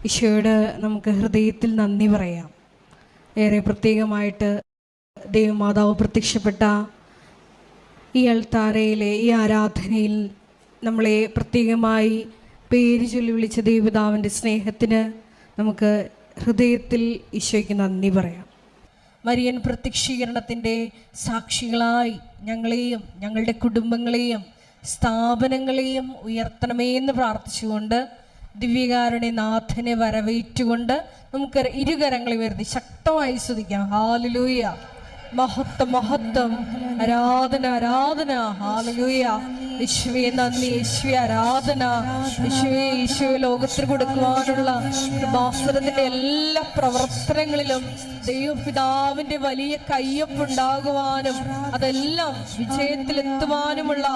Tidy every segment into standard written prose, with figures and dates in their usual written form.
ഈശോയോട് നമുക്ക് ഹൃദയത്തിൽ നന്ദി പറയാം. ഏറെ പ്രത്യേകമായിട്ട് ദൈവമാതാവ് പ്രത്യക്ഷപ്പെട്ട ഈ അൾത്താരയിലെ ഈ ആരാധനയിൽ നമ്മളെ പ്രത്യേകമായി പേര് ചൊല്ലി വിളിച്ച ദൈവപിതാവിൻ്റെ സ്നേഹത്തിന് നമുക്ക് ഹൃദയത്തിൽ ഈശോയ്ക്ക് നന്ദി പറയാം. മരിയൻ പ്രത്യക്ഷീകരണത്തിൻ്റെ സാക്ഷികളായി ഞങ്ങളെയും ഞങ്ങളുടെ കുടുംബങ്ങളെയും സ്ഥാപനങ്ങളെയും ഉയർത്തണമേ എന്ന് പ്രാർത്ഥിച്ചുകൊണ്ട് ദിവ്യകാരുണ്യനാഥനെ വരവേറ്റുകൊണ്ട് നമുക്ക് ഇരുകരങ്ങളെ ഉയർത്തി ശക്തമായി സ്തുതിക്കാം. ഹല്ലേലൂയ, മഹത്വം മഹത്വം, ആരാധന ആരാധന. ഹല്ലേലൂയ, യേശുവേ നന്ദി, യേശുവേ ആരാധന. യേശുവേ, ഈശോയെ ലോകത്തിന് കൊടുക്കുവാനുള്ള കൃപാസനത്തിന്റെ എല്ലാ പ്രവർത്തനങ്ങളിലും ദൈവപിതാവിന്റെ വലിയ കയ്യൊപ്പുണ്ടാകുവാനും അതെല്ലാം വിജയത്തിലെത്തുവാനുമുള്ള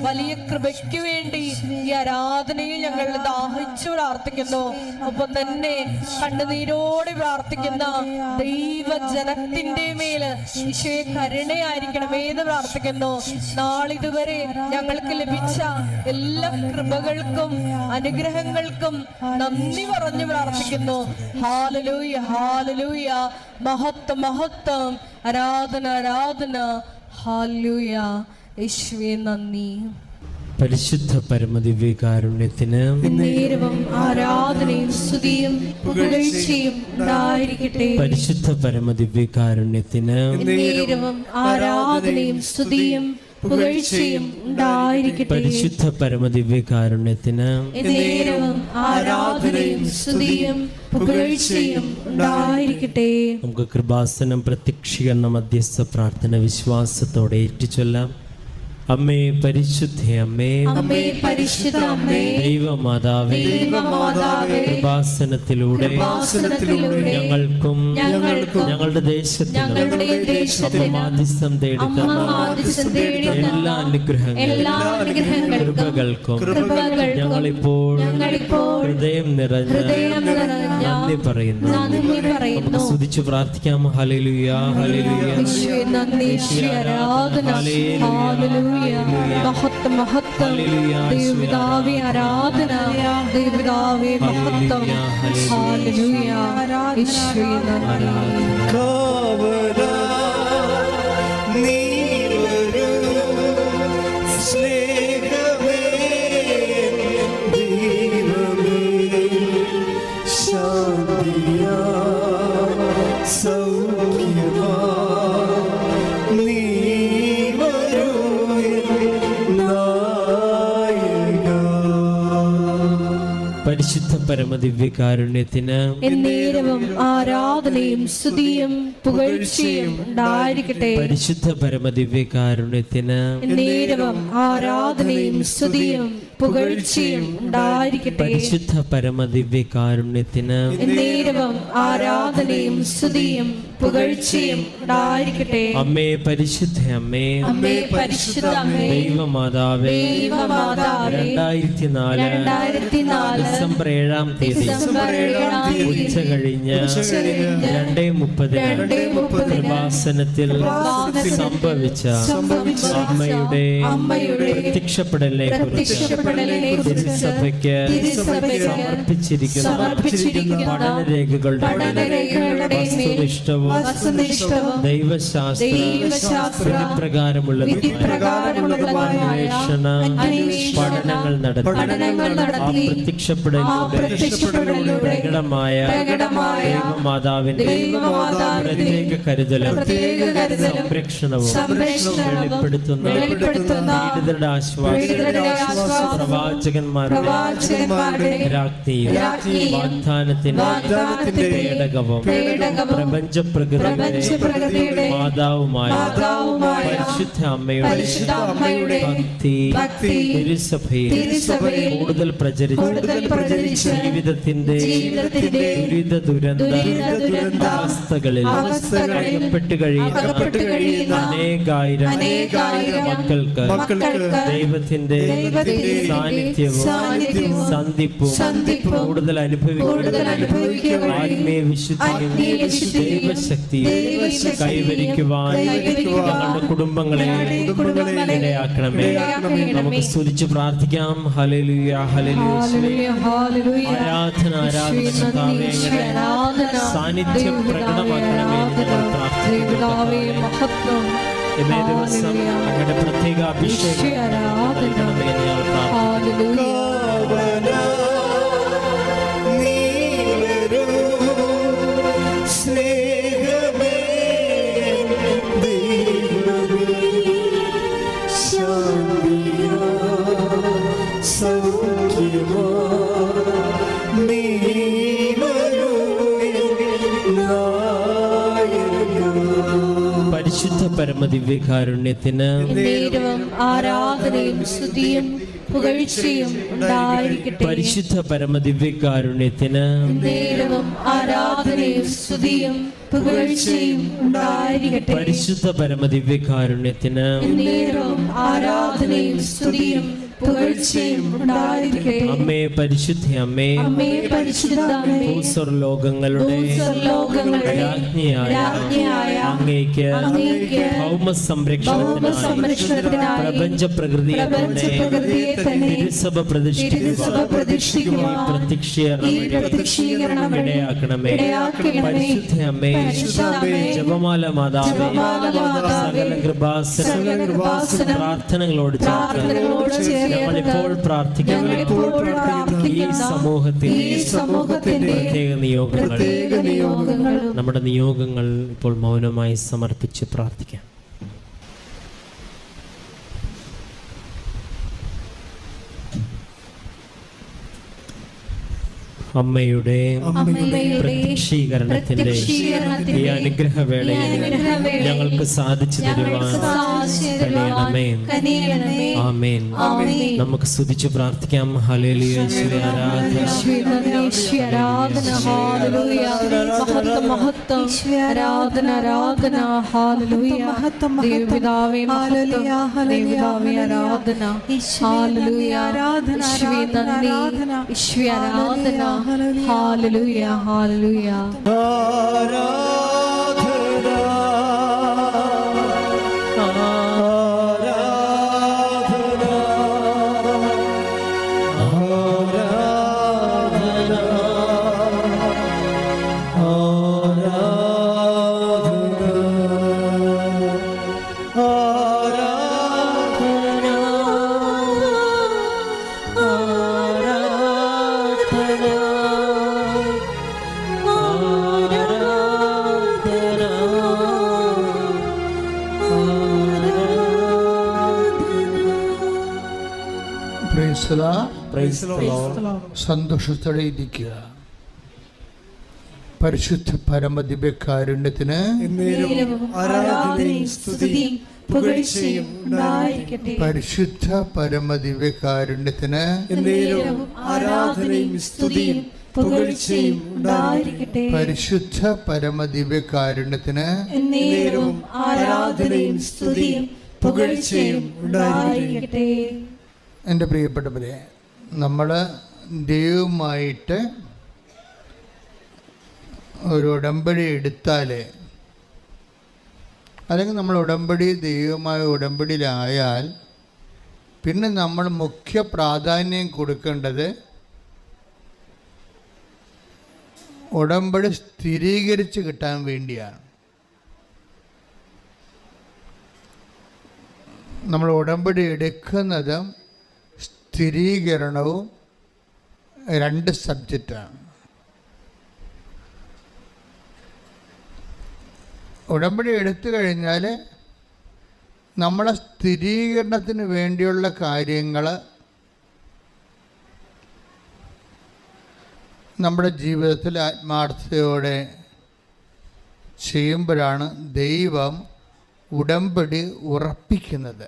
വലിയ കൃപയ്ക്ക് വേണ്ടി ഈ ആരാധനയിൽ ഞങ്ങൾ ദാഹിച്ചു പ്രാർത്ഥിക്കുന്നു. ഒപ്പം തന്നെ കണ്ണുനീരോടെ പ്രാർത്ഥിക്കുന്ന ദൈവജനത്തിന്റെ മേല് ഈശോയെ കരുണയായിരിക്കണമേ എന്ന് പ്രാർത്ഥിക്കുന്നു. നാളിതുവരെ ഞങ്ങൾക്ക് ലഭിച്ച എല്ലാ കൃപകൾക്കും അനുഗ്രഹങ്ങൾക്കും നന്ദി പറഞ്ഞു പ്രാർത്ഥിക്കുന്നു. ഹല്ലേലൂയ, ഹല്ലേലൂയ, മഹത്വം മഹത്വം, ആരാധന ആരാധന. ഹല്ലേലൂയ, യേശുവേ നന്ദി. പരിശുദ്ധ പരമദിവ്യകാരുണ്യത്തിന് നേരവും ആരാധനയും സ്തുതിയും പുകഴ്ചയും ഉണ്ടായിരിക്കട്ടെ. പരിശുദ്ധ പരമദിവ്യകാരുണ്യത്തിന് നേരവും ആരാധനയും സ്തുതിയും പുകഴ്ചയും ഉണ്ടായിരിക്കട്ടെ. പരിശുദ്ധ പരമദിവ്യകാരുണ്യത്തിന് നേരവും ആരാധനയും സ്തുതിയും പുകഴ്ചയും ഉണ്ടായിരിക്കട്ടെ. നമുക്ക് കൃപാസനം പ്രത്യക്ഷീകരണ മധ്യസ്ഥ പ്രാർത്ഥന വിശ്വാസത്തോടെ ഏറ്റുചൊല്ലാം. അമ്മേ പരിശുദ്ധ അമ്മേ, അമ്മേ പരിശുദ്ധ അമ്മേ, ദൈവമാതാവേ, കൃപാസനത്തിലൂടെ ഞങ്ങൾക്കും ഞങ്ങളുടെ ദേശത്തിനും അമ്മാദിസം തേടുന്ന എല്ലാ അനുഗ്രഹങ്ങളും കൃപകൾക്കും ഞങ്ങളിപ്പോൾ ഹൃദയം നിറഞ്ഞ് നന്ദി പറയുന്നു. നമുക്ക് സ്തുതിച്ചു പ്രാർത്ഥിക്കാം. ഹല്ലേലൂയ, ഹല്ലേലൂയ, ഹല്ലേലൂയ, മഹത്വം മഹത്വം, ദൈവപിതാവേ ആരാധന, ദൈവപിതാവേ മഹത്വം. ഹല്ലേലൂയ, യേശുവേ നന്ദി. പരിശുദ്ധ പരമദിവ്യകാരുണ്യത്തിന് എന്നേരവും ആരാധനയും സ്തുതിയും പുകഴ്ചയും ഉണ്ടായിരിക്കട്ടെ. പരിശുദ്ധ പരമദിവ്യകാരുണ്യത്തിന് എന്നേരവും ആരാധനയും സ്തുതിയും പുകഴ്ചയും ഉണ്ടായിരിക്കട്ടെ. പരിശുദ്ധ പരമദിവ്യകാരുണ്യത്തിന് എന്നേരവും ആരാധനയും സ്തുതിയും പുകഴ്ചയും ഉണ്ടായിരിക്കട്ടെ. അമ്മേ പരിശുദ്ധ അമ്മേ, അമ്മേ പരിശുദ്ധ അമ്മേ, ദൈവമാതാവേ, 2004 ഡിസംബർ 7-ാം തീയതി ഉച്ച കഴിഞ്ഞ് 2:30 കൃപാസനത്തിൽ സംഭവിച്ച അമ്മയുടെ പ്രത്യക്ഷപ്പെടലിനെ കുറിച്ച് തിരുസഭയ്ക്ക് സമർപ്പിച്ചിരിക്കുന്ന പഠനരേഖകളുടെ വസ്തുനിഷ്ഠവും ദൈവശാസ്ത്ര അന്വേഷണ പഠനങ്ങൾ നടത്തി പ്രത്യക്ഷപ്പെടലിലൂടെ പ്രകടമായ ദൈവമാതാവിന്റെ പ്രത്യേക കരുതലും സംരക്ഷണവും വെളിപ്പെടുത്തുന്ന പീഡിതരുടെ ആശ്വാസം പ്രവാചകന്മാരുടെ രാജ്ഞിയും വാഗ്ദാനത്തിന്റെ പേടകവും പ്രപഞ്ച പ്രകൃതിയുടെ മാതാവുമായ പരിശുദ്ധ അമ്മയുടെ ഭക്തി തിരുസഭയിൽ കൂടുതൽ പ്രചരിച്ച് ജീവിതത്തിന്റെ ദുരന്ത അവസ്ഥകളിൽ അകപ്പെട്ട് കഴിയുന്ന അനേകായിരം മക്കൾക്ക് ദൈവത്തിന്റെ സാന്നിധ്യവും സന്ധിപ്പും കൂടുതൽ അനുഭവിക്കുക ആത്മീയ വിശുദ്ധിയും ദൈവശക്തിയും കൈവരിക്കുവാൻ ഞങ്ങളുടെ കുടുംബങ്ങളെ ഇടയാക്കണമേ. നമുക്ക് സ്തുതിച്ച് പ്രാർത്ഥിക്കാം. Hallelujah, hallelujah. ആരാധന, ആരാധന കർത്താവേ, സാന്നിധ്യം പ്രകടമാക്കണമേ എന്ന് ഞങ്ങൾ പ്രാർത്ഥിക്കുന്നു. ഇന്നേ ദിവസം അങ്ങയുടെ പ്രത്യേക അഭിഷേകം നൽകണമേ എന്ന് ഞങ്ങൾ പ്രാർത്ഥിക്കുന്നു. പരിശുദ്ധ പരമദിവ്യകാരുണ്യത്തിന് ആരാധനയും സ്തുതിയും പുകഴ്ചയും ഉണ്ടായിരിക്കട്ടെ. പരിശുദ്ധ പരമദിവ്യകാരുണ്യത്തിന് ആരാധനയും സ്തുതിയും പുകഴ്ചയും ഉണ്ടായിരിക്കട്ടെ. പരിശുദ്ധ പരമദിവ്യകാരുണ്യത്തിന് ആരാധനയും സ്തുതിയും പുകഴ്ചയും ഉണ്ടായിരിക്കട്ടെ. അമ്മേ, പരിശുദ്ധ അമ്മേ, ഭൂസ്വർലോകങ്ങളുടെ രാജ്ഞിയായ അങ്ങേക്ക് ഭൗമ സംരക്ഷണത്തിനായി പ്രപഞ്ച പ്രകൃതിയെ തന്നെ തിരുസഭ പ്രതിഷ്ഠിക്കുവാൻ പ്രത്യക്ഷീകരണം ഇടയാക്കണമേ. പരിശുദ്ധ അമ്മേ, ജപമാല മാതാവേ, സകല കൃപാസന പ്രാർത്ഥനകളോട് ചേർത്ത് ഞങ്ങളിപ്പോൾ പ്രാർത്ഥിക്കുന്ന ഈ സമൂഹത്തിന്റെ പ്രത്യേക നിയോഗങ്ങൾ നമ്മുടെ നിയോഗങ്ങൾ ഇപ്പോൾ മൗനമായി സമർപ്പിച്ച് പ്രാർത്ഥിക്കാം. അമ്മയുടെ പ്രത്യക്ഷീകരണത്തിന്റെ ഈ അനുഗ്രഹവേളയിൽ ഞങ്ങൾക്ക് സാധിച്ചു തരുവാൻ കഴിയണമേ. ആമേൻ. നമുക്ക് സ്തുതിച്ച് പ്രാർത്ഥിക്കാം. ഹല്ലേലൂയ, ആരാധന, ഹല്ലേലൂയ. മഹത്വം, ആരാധന, ആരാധന, ഹല്ലേലൂയ. ദൈവപിതാവേ, ഹല്ലേലൂയ, ദൈവപിതാവേ, ആരാധന, ഹല്ലേലൂയ. ഈശോയെ നന്ദി, ഈശോയെ ആരാധന, ഹല്ലേലൂയ, ഹല്ലേലൂയ. സന്തോഷത്തോടെ ഇരിക്കുക. പരിശുദ്ധ പരമദിവ്യകാരുണ്യത്തിന് പരിശുദ്ധ പരമദിവ്യകാരുണ്യത്തിന് ആരാധനയും സ്തുതിയും പുകഴ്ചയും ഉണ്ടായിരിക്കട്ടെ. പരിശുദ്ധ പരമദിവ്യകാരുണ്യത്തിന് ആരാധനയും സ്തുതിയും പുകഴ്ചയും ഉണ്ടായിരിക്കട്ടെ. എൻ്റെ പ്രിയപ്പെട്ടവരെ, നമ്മൾ ദൈവവുമായിട്ട് ഒരു ഉടമ്പടി എടുത്താൽ, അല്ലെങ്കിൽ നമ്മൾ ദൈവമായ ഉടമ്പടിയിലായാൽ, പിന്നെ നമ്മൾ മുഖ്യ പ്രാധാന്യം കൊടുക്കേണ്ടത് ഉടമ്പടി സ്ഥിരീകരിച്ച് കിട്ടാൻ വേണ്ടിയാണ്. നമ്മൾ ഉടമ്പടി എടുക്കുന്നതും സ്ഥിരീകരണവും രണ്ട് സബ്ജക്റ്റാണ്. ഉടമ്പടി എടുത്തു കഴിഞ്ഞാൽ നമ്മളെ സ്ഥിരീകരണത്തിന് വേണ്ടിയുള്ള കാര്യങ്ങൾ നമ്മുടെ ജീവിതത്തിൽ ആത്മാർത്ഥതയോടെ ചെയ്യുമ്പോഴാണ് ദൈവം ഉടമ്പടി ഉറപ്പിക്കുന്നത്.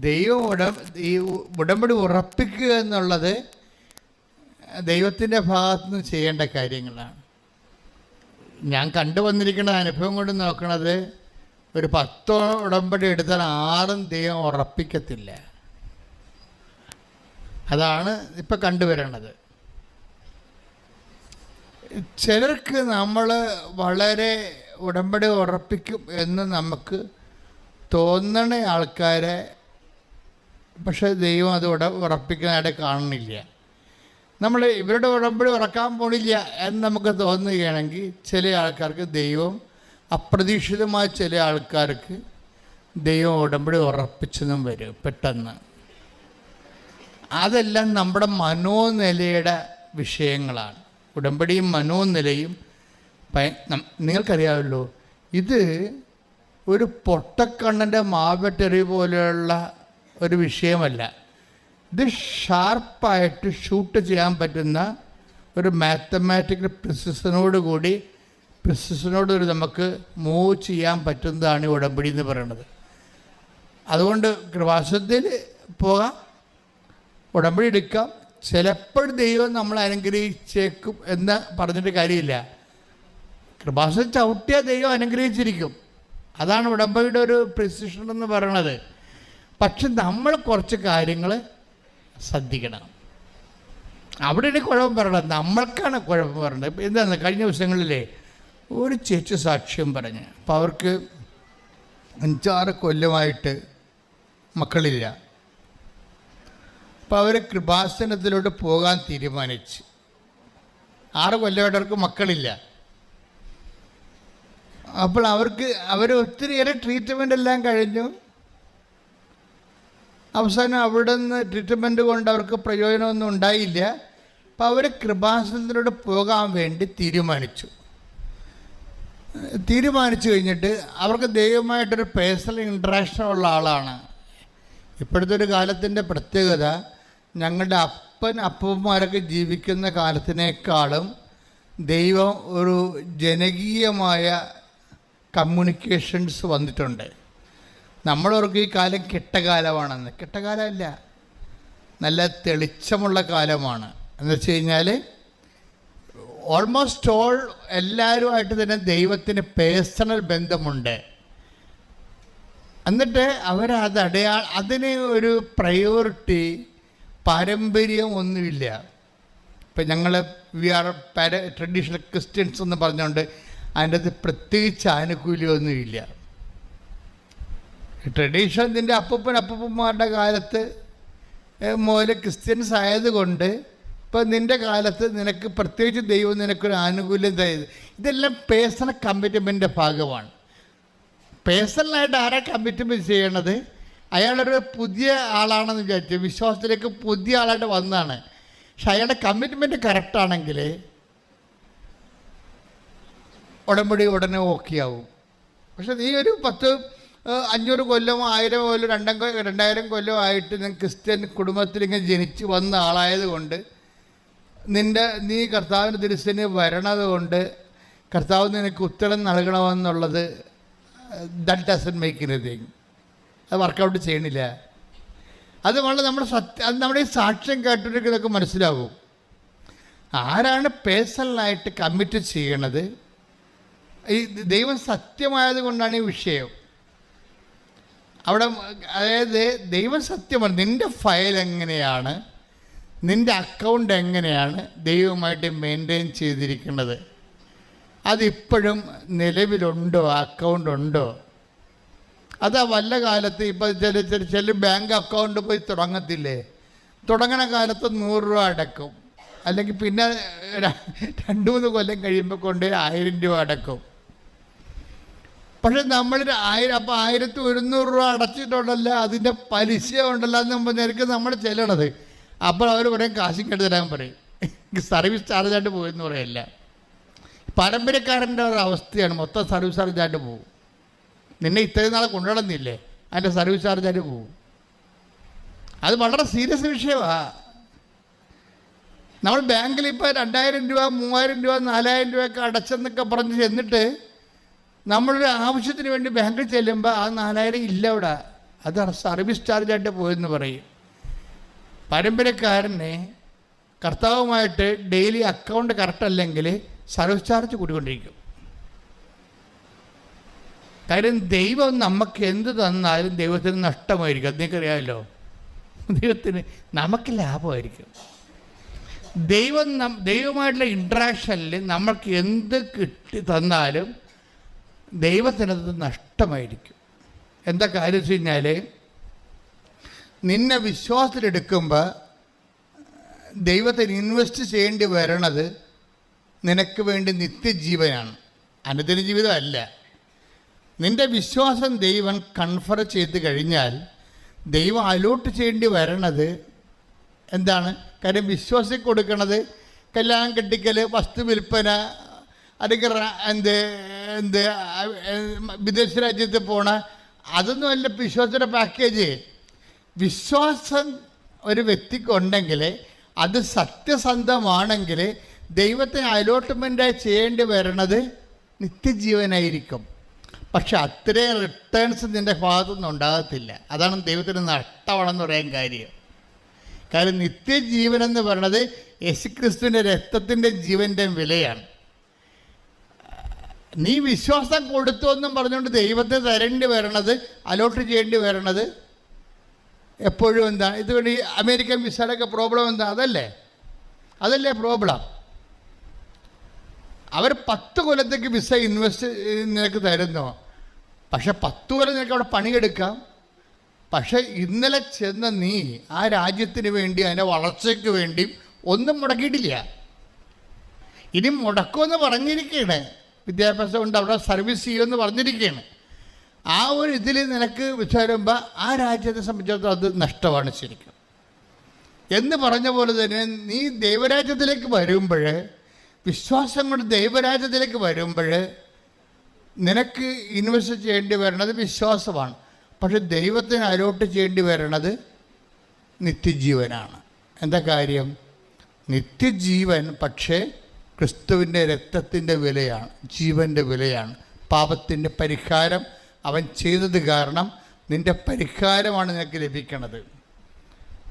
ദൈവം ഈ ഉടമ്പടി ഉറപ്പിക്കുക എന്നുള്ളത് ദൈവത്തിൻ്റെ ഭാഗത്തുനിന്ന് ചെയ്യേണ്ട കാര്യങ്ങളാണ്. ഞാൻ കണ്ടുവന്നിരിക്കുന്ന അനുഭവം കൊണ്ട് നോക്കണത്, ഒരു 10 ഉടമ്പടി എടുത്താൽ 6 ദൈവം ഉറപ്പിക്കത്തില്ല. അതാണ് ഇപ്പം കണ്ടുവരണത്. ചിലർക്ക് നമ്മൾ വളരെ ഉടമ്പടി ഉറപ്പിക്കും എന്ന് നമുക്ക് തോന്നണ ആൾക്കാരെ പക്ഷേ ദൈവം അത് ഉറപ്പിക്കാനായിട്ട് കാണുന്നില്ല. നമ്മൾ ഇവരുടെ ഉടമ്പടി ഉറക്കാൻ പോണില്ല എന്ന് നമുക്ക് തോന്നുകയാണെങ്കിൽ ചില ആൾക്കാർക്ക് ദൈവം അപ്രതീക്ഷിതമായ ചില ആൾക്കാർക്ക് ദൈവം ഉടമ്പടി ഉറപ്പിച്ചെന്നും വരും പെട്ടെന്ന്. അതെല്ലാം നമ്മുടെ മനോനിലയുടെ വിഷയങ്ങളാണ്. ഉടമ്പടിയും മനോനിലയും നിങ്ങൾക്കറിയാമല്ലോ, ഇത് ഒരു പൊട്ടക്കണ്ണൻ്റെ മാവെട്ടറി പോലെയുള്ള ഒരു വിഷയമല്ല. ഇത് ഷാർപ്പായിട്ട് ഷൂട്ട് ചെയ്യാൻ പറ്റുന്ന ഒരു മാത്തമാറ്റിക്കൽ പ്രിസിഷനോട് നമുക്ക് മൂവ് ചെയ്യാൻ പറ്റുന്നതാണ് ഈ ഉടമ്പടി എന്ന് പറയുന്നത്. അതുകൊണ്ട് കൃപാസനത്തിൽ പോകാം, ഉടമ്പടി എടുക്കാം. ചിലപ്പോൾ ദൈവം നമ്മൾ അനുഗ്രഹിച്ചേക്കും എന്ന് പറഞ്ഞിട്ട് കാര്യമില്ല. കൃപാസനം ചവിട്ടിയാൽ ദൈവം അനുഗ്രഹിച്ചിരിക്കും. അതാണ് ഉടമ്പടിയുടെ ഒരു പ്രിസിഷൻ എന്ന് പറയുന്നത്. പക്ഷെ നമ്മൾ കുറച്ച് കാര്യങ്ങൾ ശ്രദ്ധിക്കണം. അവിടെയാണ് കുഴപ്പം പറയണത്, നമ്മൾക്കാണ് കുഴപ്പം പറയണത്. ഇപ്പം എന്താണ്, കഴിഞ്ഞ ദിവസങ്ങളിലേ ഒരു ചേച്ചി സാക്ഷ്യം പറഞ്ഞ്, അപ്പോൾ അവർക്ക് 5-6 കൊല്ലമായിട്ട് മക്കളില്ല. അപ്പോൾ അവർ കൃപാസനത്തിലോട്ട് പോകാൻ തീരുമാനിച്ച്. 6 കൊല്ലമായിട്ട് അവർക്ക് മക്കളില്ല. അപ്പോൾ അവർ ഒത്തിരിയേറെ ട്രീറ്റ്മെൻ്റ് എല്ലാം കഴിഞ്ഞു. അവസാനം അവിടെ നിന്ന് ട്രീറ്റ്മെൻറ്റ് കൊണ്ട് അവർക്ക് പ്രയോജനമൊന്നും ഉണ്ടായില്ല. അപ്പോൾ അവർ കൃപാസനത്തിലോട്ട് പോകാൻ വേണ്ടി തീരുമാനിച്ചു കഴിഞ്ഞിട്ട് അവർക്ക് ദൈവമായിട്ടൊരു പേഴ്സണൽ ഇൻട്രാക്ഷൻ ഉള്ള ആളാണ്. ഇപ്പോഴത്തെ ഒരു കാലത്തിൻ്റെ പ്രത്യേകത, ഞങ്ങളുടെ അപ്പന്മാരൊക്കെ ജീവിക്കുന്ന കാലത്തിനേക്കാളും ദൈവം ഒരു ജനകീയമായ കമ്മ്യൂണിക്കേഷൻസ് വന്നിട്ടുണ്ട്. നമ്മളവർക്ക് ഈ കാലം കെട്ടകാലമാണെന്ന്. കെട്ടകാലമല്ല, നല്ല തെളിച്ചമുള്ള കാലമാണ്. എന്ന് വെച്ച് കഴിഞ്ഞാൽ ഓൾമോസ്റ്റ് എല്ലാവരുമായിട്ട് തന്നെ ദൈവത്തിന് പേഴ്സണൽ ബന്ധമുണ്ട്. എന്നിട്ട് അതിന് ഒരു പ്രയോറിറ്റി പാരമ്പര്യം ഒന്നുമില്ല. ഇപ്പം ഞങ്ങൾ ട്രഡീഷണൽ ക്രിസ്ത്യൻസ് എന്ന് പറഞ്ഞുകൊണ്ട് അതിൻ്റെ അത് പ്രത്യേകിച്ച് ആനുകൂല്യമൊന്നുമില്ല. ട്രഡീഷണൽ അപ്പൂപ്പന്മാരുടെ കാലത്ത് മുതൽ ക്രിസ്ത്യൻസ് ആയതുകൊണ്ട് ഇപ്പം നിൻ്റെ കാലത്ത് നിനക്ക് പ്രത്യേകിച്ച് ദൈവം നിനക്കൊരു ആനുകൂല്യം തരുന്നത്. ഇതെല്ലാം പേഴ്സണൽ കമ്മിറ്റ്മെൻറ്റിൻ്റെ ഭാഗമാണ്. പേഴ്സണലായിട്ട് ആരാ കമ്മിറ്റ്മെൻറ്റ് ചെയ്യണത്? അയാളൊരു പുതിയ ആളാണെന്ന് വിചാരിച്ചു, വിശ്വാസത്തിലേക്ക് പുതിയ ആളായിട്ട് വന്നതാണ്. പക്ഷെ അയാളുടെ കമ്മിറ്റ്മെൻറ്റ് കറക്റ്റാണെങ്കിൽ ഉടമ്പടി ഉടനെ ഓക്കെ ആവും. പക്ഷെ നീ ഒരു 500 കൊല്ലമോ 1000 കൊല്ലം 2000 കൊല്ലമായിട്ട് ഞാൻ ക്രിസ്ത്യൻ കുടുംബത്തിൽ ഇങ്ങനെ ജനിച്ച് വന്ന ആളായതുകൊണ്ട് നീ കർത്താവിൻ്റെ തിരുസേന വരണത് കൊണ്ട് കർത്താവ് നിനക്ക് ഉത്തരം നൽകണമെന്നുള്ളത് ദാറ്റ് ഡസൻറ്റ് മേക്ക് എനിത്തിങ്. അത് വർക്കൗട്ട് ചെയ്യണില്ല. അത് വളരെ നമ്മുടെ ഈ സാക്ഷ്യം കേട്ടിരിക്കുന്നതൊക്കെ മനസ്സിലാകും. ആരാണ് പേഴ്സണലായിട്ട് കമ്മിറ്റ് ചെയ്യണത്? ഈ ദൈവം സത്യമായത് കൊണ്ടാണ് ഈ വിഷയം അവിടെ. അതായത് ദൈവം സത്യമാണ്. നിൻ്റെ ഫയൽ എങ്ങനെയാണ്, നിൻ്റെ അക്കൗണ്ട് എങ്ങനെയാണ് ദൈവമായിട്ട് മെയിൻറ്റെയിൻ ചെയ്തിരിക്കുന്നത്, അതിപ്പോഴും നിലവിലുണ്ടോ, അക്കൗണ്ട് ഉണ്ടോ? അതാ വല്ല കാലത്ത് ഇപ്പോൾ ചില ബാങ്ക് അക്കൗണ്ട് പോയി തുടങ്ങത്തില്ലേ, തുടങ്ങണ കാലത്ത് 100 രൂപ അടക്കും, അല്ലെങ്കിൽ പിന്നെ 2-3 കൊല്ലം കഴിയുമ്പോൾ കൊണ്ട് 1000 രൂപ അടക്കും. പക്ഷെ നമ്മൾ 1000 അപ്പോൾ 1100 രൂപ അടച്ചിട്ടുണ്ടല്ലോ, അതിൻ്റെ പലിശ ഉണ്ടല്ലോ എന്ന് നിനക്ക് നമ്മൾ ചെല്ലണത്. അപ്പോൾ അവർ പറയും കാശും കെട്ടി തരാൻ പറയും, സർവീസ് ചാർജായിട്ട് പോയെന്ന് പറയല്ല. പാരമ്പര്യക്കാരൻ്റെ ഒരു അവസ്ഥയാണ്, മൊത്തം സർവീസ് ചാർജായിട്ട് പോകും. നിന്നെ ഇത്രയും നാളെ കൊണ്ടുവന്നില്ലേ, അതിൻ്റെ സർവീസ് ചാർജായിട്ട് പോകും. അത് വളരെ സീരിയസ് വിഷയമാണ്. നമ്മൾ ബാങ്കിൽ ഇപ്പോൾ 2000 രൂപ 3000 രൂപ 4000 രൂപയൊക്കെ അടച്ചെന്നൊക്കെ പറഞ്ഞ് ചെന്നിട്ട് നമ്മളൊരു ആവശ്യത്തിന് വേണ്ടി ബാങ്കിൽ ചെല്ലുമ്പോൾ ആ 4000 ഇല്ല അവിടെ, അത് സർവീസ് ചാർജായിട്ട് പോയെന്ന് പറയും. പാരമ്പര്യക്കാരനെ കർത്താവുമായിട്ട് ഡെയിലി അക്കൗണ്ട് കറക്റ്റ് അല്ലെങ്കിൽ സർവീസ് ചാർജ് കൂടിക്കൊണ്ടിരിക്കും. കാര്യം ദൈവം നമുക്ക് എന്ത് തന്നാലും ദൈവത്തിന് നഷ്ടമായിരിക്കും. അത് നിങ്ങൾക്കറിയാമല്ലോ. ദൈവത്തിന് നമുക്ക് ലാഭമായിരിക്കും. ദൈവമായിട്ടുള്ള ഇൻട്രാക്ഷനിൽ നമ്മൾക്ക് എന്ത് കിട്ടി തന്നാലും ദൈവത്തിനത് നഷ്ടമായിരിക്കും. എന്താ കാര്യം വെച്ച് കഴിഞ്ഞാൽ, നിന്നെ വിശ്വാസത്തിലെടുക്കുമ്പോൾ ദൈവത്തിന് ഇൻവെസ്റ്റ് ചെയ്യേണ്ടി വരണത് നിനക്ക് വേണ്ടി നിത്യജീവനാണ്, അനുദിന ജീവിതമല്ല. നിൻ്റെ വിശ്വാസം ദൈവം കൺഫർ ചെയ്ത് കഴിഞ്ഞാൽ ദൈവം അലോട്ട് ചെയ്യേണ്ടി വരണത് എന്താണ്? കാര്യം വിശ്വാസിക്ക് കൊടുക്കണത് കല്യാണം കെട്ടിക്കൽ, വസ്തു വിൽപ്പന, അല്ലെങ്കിൽ വിദേശ രാജ്യത്ത് പോണ, അതൊന്നും അല്ല വിശ്വാസത്തിൻ്റെ പാക്കേജ്. വിശ്വാസം ഒരു വ്യക്തിക്കുണ്ടെങ്കിൽ അത് സത്യസന്ധമാണെങ്കിൽ ദൈവത്തിന് അലോട്ട്മെൻറ്റായി ചെയ്യേണ്ടി വരണത് നിത്യജീവനായിരിക്കും. പക്ഷെ അത്രയും റിട്ടേൺസ് നിൻ്റെ ഭാഗത്തുനിന്ന് ഉണ്ടാകത്തില്ല. അതാണ് ദൈവത്തിന് നഷ്ടമാണെന്ന് പറയാൻ കാര്യം. കാരണം നിത്യജീവൻ എന്ന് പറയുന്നത് യേശുക്രിസ്തുവിൻ്റെ രക്തത്തിൻ്റെ ജീവൻ്റെ വിലയാണ്. നീ വിശ്വാസം കൊടുത്തു എന്നും പറഞ്ഞുകൊണ്ട് ദൈവത്തിന് തരേണ്ടി വരണത്, അലോട്ട് ചെയ്യേണ്ടി വരണത് എപ്പോഴും എന്താണ്? ഇതുകൊണ്ട് ഈ അമേരിക്കൻ വിസയുടെയൊക്കെ പ്രോബ്ലം എന്താ? അതല്ലേ പ്രോബ്ലം. അവർ 10 കൊല്ലത്തേക്ക് വിസ ഇൻവെസ്റ്റ് നിനക്ക് തരുന്നു. പക്ഷെ 10 കൊല്ലം നിനക്ക് അവിടെ പണിയെടുക്കാം. പക്ഷെ ഇന്നലെ ചെന്ന നീ ആ രാജ്യത്തിന് വേണ്ടി, അതിൻ്റെ വളർച്ചയ്ക്ക് വേണ്ടി ഒന്നും മുടക്കിയിട്ടില്ല. ഇനി മുടക്കുമെന്ന് പറഞ്ഞിരിക്കുകയാണ്. വിദ്യാഭ്യാസം കൊണ്ട് അവിടെ സർവീസ് ചെയ്യുമെന്ന് പറഞ്ഞിരിക്കുകയാണ്. ആ ഒരു ഇതിൽ നിനക്ക് വിചാരിക്കുമ്പോൾ ആ രാജ്യത്തെ സംബന്ധിച്ചിടത്തോളം അത് നഷ്ടമാണ് ശരിക്കും. എന്ന് പറഞ്ഞ പോലെ തന്നെ നീ ദൈവരാജ്യത്തിലേക്ക് വരുമ്പോൾ, വിശ്വാസം കൊണ്ട് ദൈവരാജ്യത്തിലേക്ക് വരുമ്പോൾ നിനക്ക് ഇൻവെസ്റ്റ് ചെയ്യേണ്ടി വരണത് വിശ്വാസമാണ്. പക്ഷെ ദൈവത്തിന് അലോട്ട് ചെയ്യേണ്ടി വരണത് നിത്യജീവനാണ്. എന്താ കാര്യം? നിത്യജീവൻ പക്ഷേ ക്രിസ്തുവിൻ്റെ രക്തത്തിൻ്റെ വിലയാണ്, ജീവൻ്റെ വിലയാണ്. പാപത്തിൻ്റെ പരിഹാരം അവൻ ചെയ്തത് കാരണം നിൻ്റെ പരിഹാരമാണ് നിനക്ക് ലഭിക്കണത്.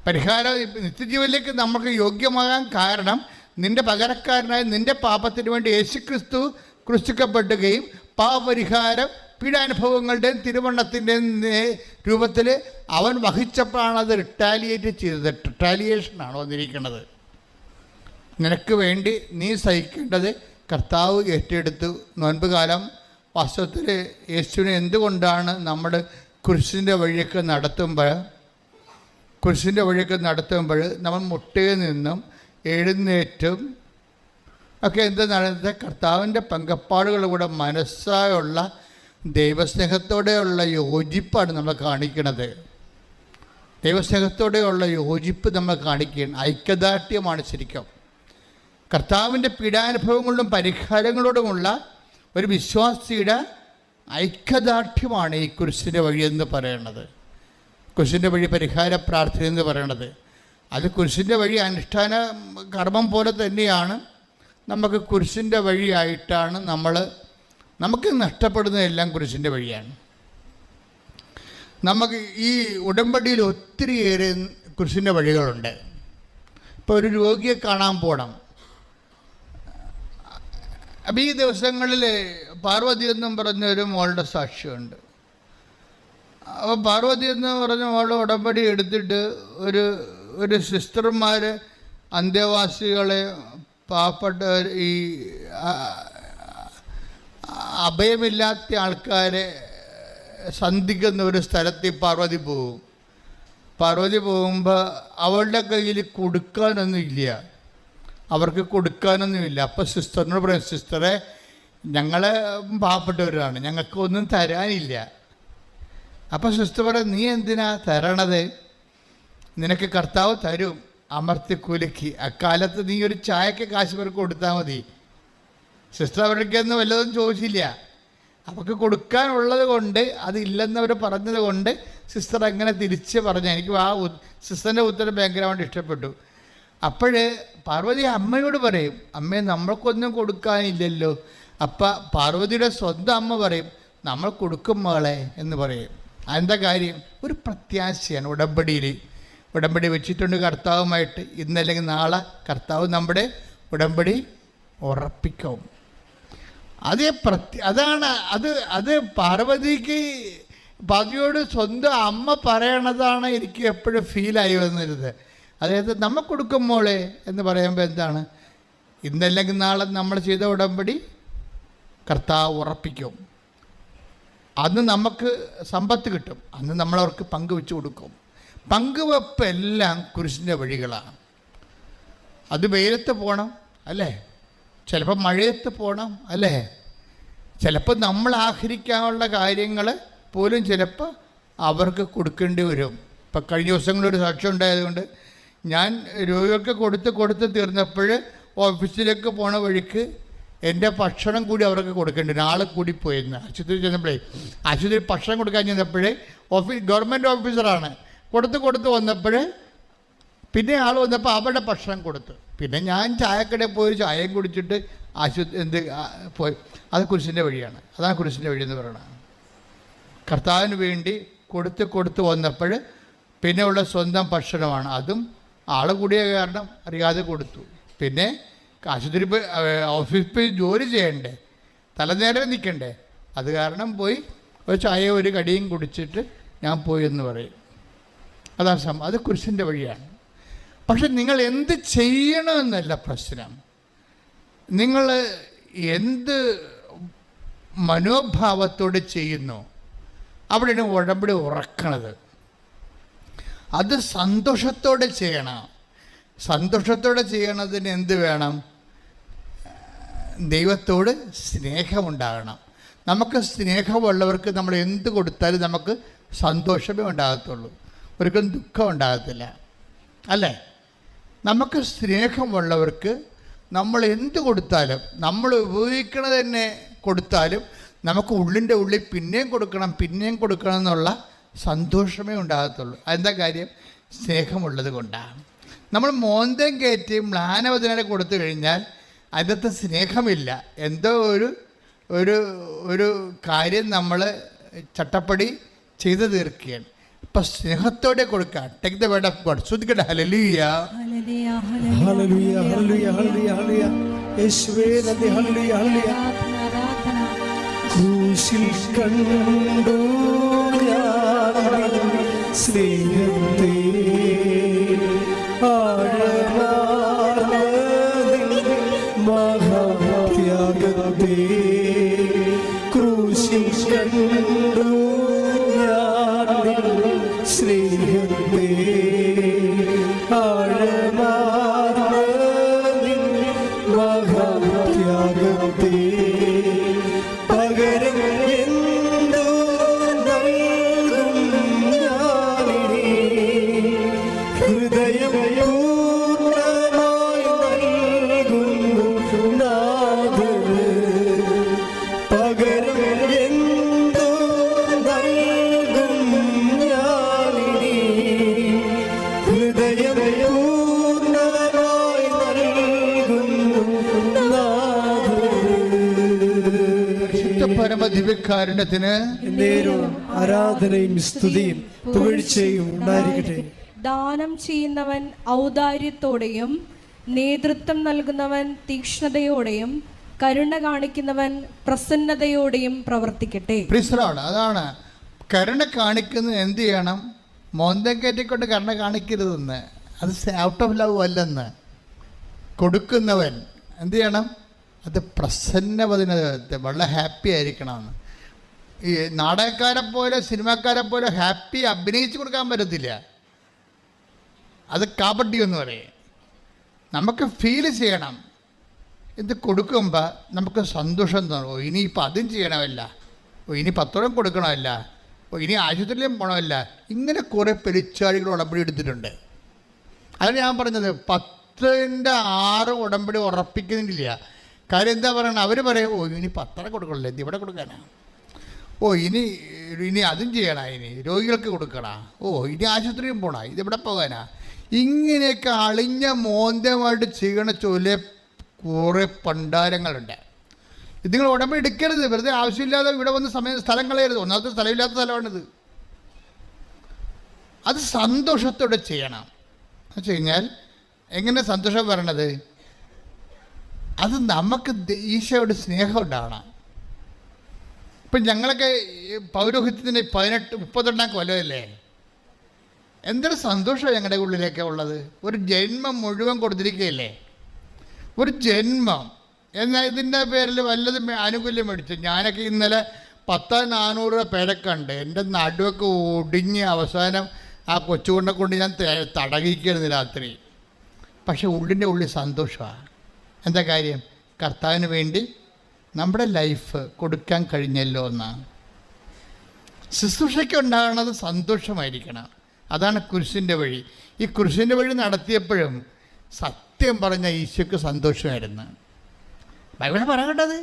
പരിഹാരം നിത്യജീവനിലേക്ക് നമുക്ക് യോഗ്യമാകാൻ കാരണം നിൻ്റെ പകരക്കാരനായ നിൻ്റെ പാപത്തിന് വേണ്ടി യേശുക്രിസ്തു ക്രൂശിക്കപ്പെടുകയും പാപപരിഹാരം പീഡാനുഭവങ്ങളുടെയും തിരുവണ്ണത്തിൻ്റെയും രൂപത്തിൽ അവൻ വഹിച്ചപ്പോഴാണ് അത് റിട്ടാലിയേറ്റ് ചെയ്തത്. റിട്ടാലിയേഷനാണ് വന്നിരിക്കുന്നത്. നിനക്ക് വേണ്ടി നീ സഹിക്കേണ്ടത് കർത്താവ് ഏറ്റെടുത്തു. നോൻപ് കാലം വാസ്തവത്തിൽ യേശുവിനെ എന്തുകൊണ്ടാണ് നമ്മൾ കുരിശിൻ്റെ വഴിയൊക്കെ നടത്തുമ്പോൾ നമ്മൾ മുട്ടയിൽ നിന്നും എഴുന്നേറ്റും ഒക്കെ എന്ത് നടന്നത്? കർത്താവിൻ്റെ പങ്കപ്പാടുകളുടെ മനസ്സായുള്ള ദൈവസ്നേഹത്തോടെയുള്ള യോജിപ്പാണ് നമ്മൾ കാണിക്കുന്നത്. ദൈവസ്നേഹത്തോടെയുള്ള യോജിപ്പ് നമ്മൾ കാണിക്കുകയാണ്. ഐക്യദാർഢ്യമാണ് ശരിക്കും. കർത്താവിൻ്റെ പീഡാനുഭവങ്ങളിലും പരിഹാരങ്ങളോടുമുള്ള ഒരു വിശ്വാസിയുടെ ഐക്യദാർഢ്യമാണ് ഈ കുരിശിൻ്റെ വഴി എന്ന് പറയുന്നത്. കുരിശിൻ്റെ വഴി പരിഹാര പ്രാർത്ഥന എന്ന് പറയുന്നത്. അത് കുരിശിൻ്റെ വഴി അനുഷ്ഠാന കർമ്മം പോലെ തന്നെയാണ്. നമുക്ക് കുരിശിൻ്റെ വഴിയായിട്ടാണ് നമുക്ക് നഷ്ടപ്പെടുന്നതെല്ലാം കുരിശിൻ്റെ വഴിയാണ്. നമുക്ക് ഈ ഉടമ്പടിയിൽ ഒത്തിരിയേറെ കുരിശിൻ്റെ വഴികളുണ്ട്. ഇപ്പോൾ ഒരു രോഗിയെ കാണാൻ പോകണം. അപ്പം ഈ ദിവസങ്ങളിൽ പാർവതി എന്നും പറഞ്ഞൊരു മോളുടെ സാക്ഷ്യമുണ്ട്. അപ്പോൾ പാർവതി എന്ന് പറഞ്ഞ മോൾ ഉടമ്പടി എടുത്തിട്ട് ഒരു സിസ്റ്റർമാർ അന്തേവാസികളെ, പാവപ്പെട്ട ഈ അഭയമില്ലാത്ത ആൾക്കാരെ സന്ധിക്കുന്ന ഒരു സ്ഥലത്ത് പാർവതി പോകും. പാർവതി പോകുമ്പോൾ അവളുടെ കയ്യിൽ കൊടുക്കാനൊന്നുമില്ല, അവർക്ക് കൊടുക്കാനൊന്നുമില്ല. അപ്പോൾ സിസ്റ്ററിനോട് പറയും, സിസ്റ്ററെ ഞങ്ങൾ പാവപ്പെട്ടവരാണ്, ഞങ്ങൾക്കൊന്നും തരാനില്ല. അപ്പോൾ സിസ്റ്റർ പറയും, നീ എന്തിനാ തരണത്? നിനക്ക് കർത്താവ് തരും അമർത്തി കുലുക്കി. അക്കാലത്ത് നീ ഒരു ചായക്ക് കാശ് പേർക്ക് കൊടുത്താൽ മതി. സിസ്റ്റർ അവർക്കൊന്നും വല്ലതും ചോദിച്ചില്ല. അവർക്ക് കൊടുക്കാനുള്ളത് കൊണ്ട്, അതില്ലെന്നവർ പറഞ്ഞത് കൊണ്ട് സിസ്റ്റർ അങ്ങനെ തിരിച്ച് പറഞ്ഞു. എനിക്ക് ആ സിസ്റ്ററിൻ്റെ ഉത്തരം ഭയങ്കരമായിട്ട് ഇഷ്ടപ്പെട്ടു. അപ്പോൾ പാർവതി അമ്മയോട് പറയും, അമ്മേ നമ്മൾക്കൊന്നും കൊടുക്കാനില്ലല്ലോ. അപ്പം പാർവതിയുടെ സ്വന്തം അമ്മ പറയും, നമ്മൾ കൊടുക്കും മകളെ എന്ന് പറയും. അതെന്താ കാര്യം? ഒരു പ്രത്യാശയാണ്. ഉടമ്പടി വെച്ചിട്ടുണ്ട് കർത്താവുമായിട്ട്. ഇന്നല്ലെങ്കിൽ നാളെ കർത്താവ് നമ്മുടെ ഉടമ്പടി ഉറപ്പിക്കും. അതാണ് അത് പാർവതിയോട് സ്വന്തം അമ്മ പറയണതാണ് എനിക്ക് എപ്പോഴും ഫീലായി വന്നിരുന്നത്. അതായത് നമ്മ കൊടുക്കുമ്പോളെ എന്ന് പറയുമ്പോൾ എന്താണ്, ഇന്നല്ലെങ്കിൽ നാളെ നമ്മൾ ചെയ്ത ഉടമ്പടി കർത്താവ് ഉറപ്പിക്കും. അന്ന് നമുക്ക് സമ്പത്ത് കിട്ടും, അന്ന് നമ്മളവർക്ക് പങ്കുവെച്ച് കൊടുക്കും. പങ്കുവെപ്പെല്ലാം കുരിശിൻ്റെ വഴികളാണ്. അത് വെയിലത്ത് പോകണം അല്ലേ, ചിലപ്പോൾ മഴയത്ത് പോകണം അല്ലേ, ചിലപ്പോൾ നമ്മൾ ആഹരിക്കാനുള്ള കാര്യങ്ങൾ പോലും ചിലപ്പോൾ അവർക്ക് കൊടുക്കേണ്ടി വരും. ഇപ്പം കഴിഞ്ഞ ദിവസങ്ങളൊരു സാക്ഷ്യം ഉണ്ടായതുകൊണ്ട് ഞാൻ രോഗികൾക്ക് കൊടുത്ത് തീർന്നപ്പോൾ ഓഫീസിലേക്ക് പോണ വഴിക്ക് എൻ്റെ ഭക്ഷണം കൂടി അവർക്ക് കൊടുക്കേണ്ടി വരും. ആൾ കൂടി പോയിരുന്നു. ആശുപത്രി ചെന്നപ്പോഴേ ആശുപത്രി ഭക്ഷണം കൊടുക്കാൻ ചെന്നപ്പോഴേ ഗവൺമെൻറ് ഓഫീസറാണ് കൊടുത്ത് വന്നപ്പോൾ പിന്നെ ആൾ വന്നപ്പോൾ അവരുടെ ഭക്ഷണം കൊടുത്തു. പിന്നെ ഞാൻ ചായക്കടയിൽ പോയി ചായയും കുടിച്ചിട്ട് പോയി. അത് കുരിശിൻ്റെ വഴിയാണ്. അതാണ് കുരിശിൻ്റെ വഴി എന്ന് പറയുന്നത്. കർത്താവിന് വേണ്ടി കൊടുത്ത് വന്നപ്പോൾ പിന്നെ ഉള്ള സ്വന്തം ഭക്ഷണമാണ്. അതും ആൾ കൂടിയ കാരണം അറിയാതെ കൊടുത്തു. പിന്നെ ആശുപത്രി പോയി ഓഫീസിൽ പോയി ജോലി ചെയ്യണ്ടേ, തലനേരം നിൽക്കണ്ടേ, അത് കാരണം പോയി ഒരു ചായ ഒരു കടിയും കുടിച്ചിട്ട് ഞാൻ പോയി എന്ന് പറയും. അതാണ് അത് കുരിശിൻ്റെ വഴിയാണ്. പക്ഷെ നിങ്ങൾ എന്ത് ചെയ്യണമെന്നല്ല പ്രശ്നം, നിങ്ങൾ എന്ത് മനോഭാവത്തോടെ ചെയ്യുന്നു അവിടെയാണ് ഉടമ്പടി ഉറക്കണത്. അത് സന്തോഷത്തോടെ ചെയ്യണം. സന്തോഷത്തോടെ ചെയ്യണതിന് എന്ത് വേണം? ദൈവത്തോട് സ്നേഹമുണ്ടാകണം. നമുക്ക് സ്നേഹമുള്ളവർക്ക് നമ്മൾ എന്ത് കൊടുത്താലും നമുക്ക് സന്തോഷമേ ഉണ്ടാകത്തുള്ളൂ, ഒരിക്കലും ദുഃഖം ഉണ്ടാകത്തില്ല അല്ലേ. നമുക്ക് സ്നേഹമുള്ളവർക്ക് നമ്മൾ എന്ത് കൊടുത്താലും, നമ്മൾ ഉപയോഗിക്കണത് തന്നെ കൊടുത്താലും നമുക്ക് ഉള്ളിൻ്റെ ഉള്ളിൽ പിന്നെയും കൊടുക്കണം എന്നുള്ള സന്തോഷമേ ഉണ്ടാകത്തുള്ളൂ. അതെന്താ കാര്യം? സ്നേഹമുള്ളത് കൊണ്ടാണ്. നമ്മൾ മോന്തം കയറ്റി മ്ലാനവചന കൊടുത്തു കഴിഞ്ഞാൽ അതിനകത്ത് സ്നേഹമില്ല. എന്തോ ഒരു കാര്യം നമ്മൾ ചട്ടപ്പടി ചെയ്തു തീർക്കുകയാണ്. ഇപ്പം സ്നേഹത്തോടെ കൊടുക്കുക. Take the word of God. ശ്രദ്ധിക്കട്ടെ. ഹല്ലേലൂയ ഹല്ലേലൂയ ഹല്ലേലൂയ ഹല്ലേലൂയ ഹല്ലേലൂയ യേശുവേ നന്ദി. ഹല്ലേലൂയ ഹല്ലേലൂയ. ക്രൂശിൽ കണ്ടു ഞാൻ സ്നേഹത്തെ, ആഴമാർന്ന മഹാത്യാഗത്തെ. ക്രൂശിൽ കണ്ടു ഞാൻ സ്നേഹത്തെ, ആഴമാർന്ന മഹാത്യാഗത്തെ. പകരം എന്തു നൽകും ഞാനിനി, ഹൃദയം പൂർണ്ണമായി നൽകുന്നു നാഥന്. പകരം എന്തു നൽകും ഞാനിനി, ഹൃദയം പൂർണ്ണമായി നൽകുന്നു നാഥന്. പരമദിവ്യകാരുണ്യത്തിന് നേരവും ആരാധനയും സ്തുതിയും പുകഴ്ചയും ഉണ്ടായിരിക്കട്ടെ. ദാനം ചെയ്യുന്നവൻ ഔദാര്യത്തോടെയും നേതൃത്വം നൽകുന്നവൻ തീക്ഷ്ണതയോടെയും കരുണ കാണിക്കുന്നവൻ പ്രസന്നതയോടെയും പ്രവർത്തിക്കട്ടെ. അതാണ് കരുണ കാണിക്കുന്നത്. എന്ത് ചെയ്യണം? മോന്തം കയറ്റിക്കൊണ്ട് കരുണ കാണിക്കരുതെന്ന്. അത് ഔട്ട് ഓഫ് ലവ് അല്ലെന്ന്. കൊടുക്കുന്നവൻ എന്ത് ചെയ്യണം? അത് പ്രസന്നവതിനകത്ത് വളരെ ഹാപ്പി ആയിരിക്കണമെന്ന്. ഈ നാടകക്കാരെ പോലെ സിനിമാക്കാരെ പോലെ ഹാപ്പി അഭിനയിച്ച് കൊടുക്കാൻ പറ്റത്തില്ല. അത് കാപട്യം എന്ന് പറയും. നമുക്ക് ഫീൽ ചെയ്യണം. ഇത് കൊടുക്കുമ്പോൾ നമുക്ക് സന്തോഷം തോന്നും. ഇനിയിപ്പോൾ അതും ചെയ്യണമല്ല, ഇനി 10 കൊടുക്കണമല്ല, ഇനി ആശുപത്രിയിലും പോകണമല്ല. ഇങ്ങനെ കുറേ പെരിച്ചാഴികൾ ഉടമ്പടി എടുത്തിട്ടുണ്ട്. അതാണ് ഞാൻ പറഞ്ഞത്. 10-6 ഉടമ്പടി ഉറപ്പിക്കുന്നില്ല. കാര്യം എന്താ പറയണത്? അവർ പറയും, ഇനി 10 കൊടുക്കണമല്ലോ, എന്ത് ഇവിടെ കൊടുക്കാനാ? ഇനി അതും ചെയ്യണ, ഇനി രോഗികൾക്ക് കൊടുക്കണ, ഇനി ആശുപത്രിയും പോണ, ഇതിവിടെ പോകാനാ? ഇങ്ങനെയൊക്കെ അളിഞ്ഞ മോന്തമായിട്ട് ചെയ്യണ ചൊല്ലെ കുറേ പണ്ടാരങ്ങളുണ്ട്. ഇത് നിങ്ങൾ ഉടമ്പടി എടുക്കരുത്. വെറുതെ ആവശ്യമില്ലാതെ ഇവിടെ വന്ന് സ്ഥലം കളയരുത്. ഒന്നാമത്തെ സ്ഥലമില്ലാത്ത സ്ഥലമാണിത്. അത് സന്തോഷത്തോടെ ചെയ്യണം. എന്ന് വെച്ച് കഴിഞ്ഞാൽ എങ്ങനെ സന്തോഷം വരണത്? അത് നമുക്ക് ഈശോയോട് സ്നേഹം ഉണ്ടാവണം. ഇപ്പം ഞങ്ങളൊക്കെ പൗരോഹിത്യത്തിൻ്റെ 32 കൊല്ലമല്ലേ, എന്തൊരു സന്തോഷമാണ് ഞങ്ങളുടെ ഉള്ളിലേക്ക് ഉള്ളത്. ഒരു ജന്മം മുഴുവൻ കൊടുത്തിരിക്കുകയല്ലേ, ഒരു ജന്മം. എന്നാൽ ഇതിൻ്റെ പേരിൽ വല്ലതും ആനുകൂല്യം മേടിച്ചു. ഞാനൊക്കെ ഇന്നലെ 10,400 പേരൊക്കെ ഉണ്ട്. എൻ്റെ നടുവൊക്കെ ഒടിഞ്ഞ് അവസാനം ആ കൊച്ചുകൊണ്ടെ കൊണ്ട് ഞാൻ തടകിക്കരുത് രാത്രി. പക്ഷെ ഉള്ളിൻ്റെ ഉള്ളിൽ സന്തോഷമാണ്. എന്താ കാര്യം? കർത്താവിന് വേണ്ടി നമ്മുടെ ലൈഫ് കൊടുക്കാൻ കഴിഞ്ഞല്ലോ എന്നാണ്. ശുശ്രൂഷയ്ക്ക് ഉണ്ടാകുന്നത് സന്തോഷമായിരിക്കണം. അതാണ് കുരിശിൻ്റെ വഴി. ഈ കുരിശിൻ്റെ വഴി നടത്തിയപ്പോഴും സത്യം പറഞ്ഞ ഈശോയ്ക്ക് സന്തോഷമായിരുന്നു. ബൈബിളിൽ പറയേണ്ടത്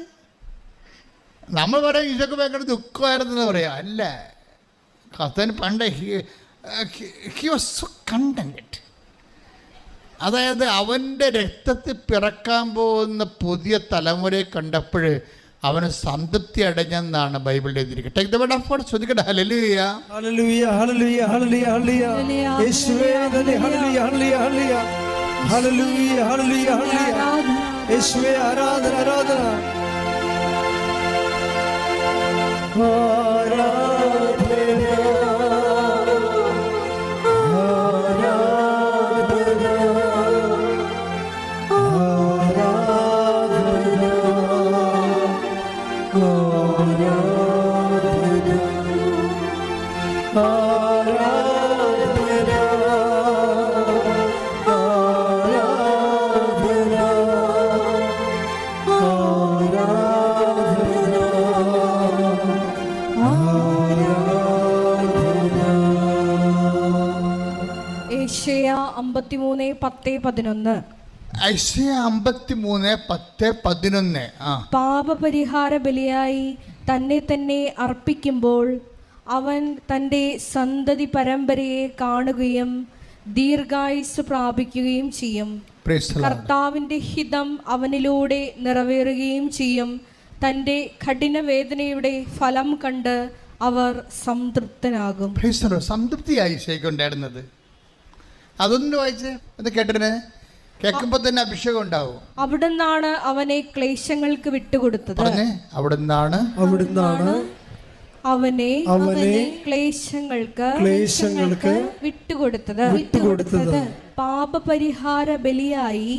നമ്മൾ പറയാം ഈശോയ്ക്ക് ഭയങ്കര ദുഃഖമായിരുന്നെന്ന് പറയാം. അല്ല, കർത്താവിന് പണ്ട് ഹി വാസ് സോ കണ്ടന്റ്. അതായത് അവൻ്റെ രക്തത്തിൽ പിറക്കാൻ പോകുന്ന പുതിയ തലമുറയെ കണ്ടപ്പോൾ അവന് സംതൃപ്തി അടഞ്ഞെന്നാണ് ബൈബിളിൽ എഴുതിയിരിക്കുന്നത്. Take the word of God. ശ്രദ്ധിക്കട്ടെ. ഹല്ലേലൂയ ഹല്ലേലൂയ ഹല്ലേലൂയ ഹല്ലേലൂയ ഹല്ലേലൂയ യേശുവേ നന്ദി. ഹല്ലേലൂയ ഹല്ലേലൂയ ഹല്ലേലൂയ ഹല്ലേലൂയ ഹല്ലേലൂയ ഹല്ലേലൂയ യേശുവേ ആരാധന ആരാധന യെശയ്യാ 53:10-11. യെശയ്യാ 53:10-11. പാപപരിഹാര ബലിയായി തന്നെ തന്നെ അർപ്പിക്കുമ്പോൾ അവൻ തൻ്റെ സന്തതി പരമ്പരയെ കാണുകയും ദീർഘായുസ് പ്രാപിക്കുകയും ചെയ്യും. കർത്താവിൻ്റെ ഹിതം അവനിലൂടെ നിറവേറുകയും ചെയ്യും. തൻ്റെ കഠിനവേദനയുടെ ഫലം കണ്ട് അവർ സംതൃപ്തനാകും. സംതൃപ്തിയായി ഈശോയ്ക്കുണ്ടായിരുന്നത്. അതൊന്നും വായിച്ച് അത് കേട്ടിട്ട് കേൾക്കുമ്പോൾ തന്നെ അഭിഷേകം ഉണ്ടാവും. അവിടുന്നാണ് അവനെ ക്ലേശങ്ങൾക്ക് വിട്ടുകൊടുത്തത്. അവിടുന്നാണ് അവനെ ക്ലേശങ്ങൾക്ക് വിട്ടുകൊടുത്തത്. പാപപരിഹാര ബലിയായി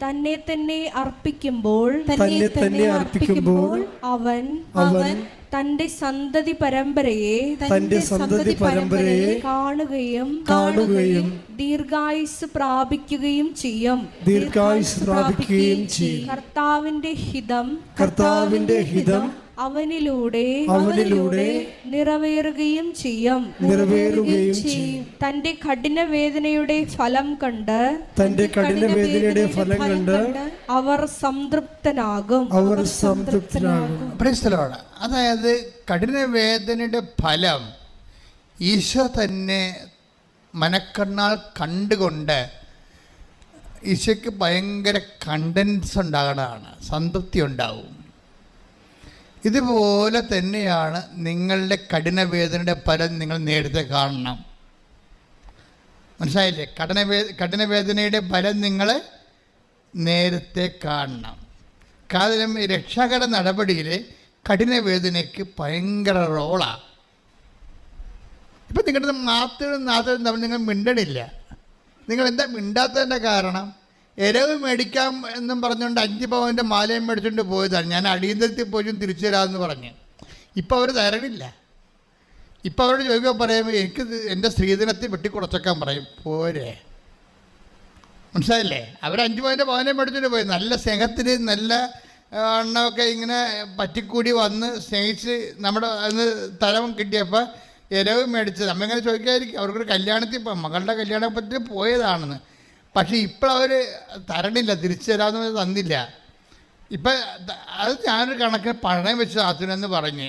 തന്നെ തന്നെ അർപ്പിക്കുമ്പോൾ അവൻ തന്റെ സന്തതി പരമ്പരയെ കാണുകയും ദീർഘായുസ് പ്രാപിക്കുകയും ചെയ്യും. കർത്താവിന്റെ ഹിതം അവനിലൂടെ നിറവേറുകയും ചെയ്യും. തന്റെ കഠിനവേദനയുടെ ഫലം കണ്ട് അവർ സംതൃപ്തനാകും. അതായത് കഠിനവേദനയുടെ ഫലം ഈശോ തന്നെ മനക്കണ്ണാൽ കണ്ടുകൊണ്ട് ഈശോയ്ക്ക് ഭയങ്കര കണ്ടൻസ് ഉണ്ടാകണതാണ്, സംതൃപ്തി ഉണ്ടാവും. ഇതുപോലെ തന്നെയാണ് നിങ്ങളുടെ കഠിനവേദനയുടെ ഫലം നിങ്ങൾ നേരത്തെ കാണണം. മനസ്സിലായില്ലേ? കഠിനവേദനയുടെ ഫലം നിങ്ങൾ നേരത്തെ കാണണം. കാരണം രക്ഷാകര നടപടിയിൽ കഠിനവേദനയ്ക്ക് ഭയങ്കര റോളാണ്. ഇപ്പം നിങ്ങളുടെ മാത്രം തമ്മിൽ നിങ്ങൾ മിണ്ടണില്ല. നിങ്ങൾ എന്താ മിണ്ടാത്തതിൻ്റെ കാരണം? എരവ് മേടിക്കാം എന്നും പറഞ്ഞുകൊണ്ട് 5 പവൻ്റെ മാലയും മേടിച്ചുകൊണ്ട് പോയതാണ്. ഞാൻ അടിയന്തരത്തിൽ പോലും തിരിച്ചു തരാമെന്ന് പറഞ്ഞ്. ഇപ്പം അവർ തരണില്ല. ഇപ്പം അവരോട് ചോദിക്കാൻ പറയുമ്പോൾ എനിക്ക് എൻ്റെ സ്ത്രീധനത്തിൽ വെട്ടിക്കുറച്ചേക്കാൻ പറയും. പോരെ, മനസ്സിലായില്ലേ? അവർ 5 പവൻ്റെ പവനെ മേടിച്ചുകൊണ്ട് പോയി. നല്ല സ്നേഹത്തിൽ നല്ല എണ്ണമൊക്കെ ഇങ്ങനെ പറ്റിക്കൂടി വന്ന് സ്നേഹിച്ച് നമ്മുടെ അന്ന് തലവും കിട്ടിയപ്പോൾ എരവ് മേടിച്ചത്. അമ്മ ഇങ്ങനെ ചോദിക്കാതിരിക്കും. അവർക്കൊരു കല്യാണത്തിൽ മകളുടെ കല്യാണത്തിൽ പോയതാണെന്ന്. പക്ഷേ ഇപ്പോഴവർ തരണില്ല, തിരിച്ചു തരാമെന്ന് തന്നില്ല. ഇപ്പം അത് ഞാനൊരു കണക്കിന് പണയം വെച്ച് താത്തിനെന്ന് പറഞ്ഞ്.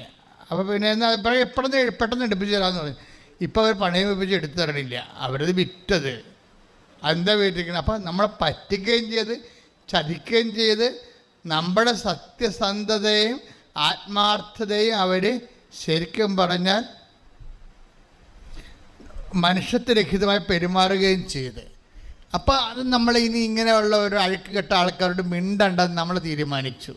അപ്പോൾ പിന്നെ എന്നാൽ പെട്ടെന്ന് എടുപ്പിച്ച് തരാമെന്ന് പറഞ്ഞു. ഇപ്പം അവർ പണയം വെപ്പിച്ച് എടുത്തു തരണില്ല. അവരത് വിറ്റത് എന്താ വീട്ടിരിക്കണം. അപ്പം നമ്മളെ പറ്റിക്കുകയും ചെയ്ത് ചതിക്കുകയും ചെയ്ത് നമ്മുടെ സത്യസന്ധതയും ആത്മാർത്ഥതയും അവർ ശരിക്കും പറഞ്ഞാൽ മനുഷ്യത്വരഹിതമായി പെരുമാറുകയും ചെയ്ത് അപ്പോൾ അത് നമ്മൾ ഇനി ഇങ്ങനെയുള്ള ഒരു അഴുക്ക് കെട്ട ആൾക്കാരോട് മിണ്ടണ്ടെന്ന് നമ്മൾ തീരുമാനിച്ചു.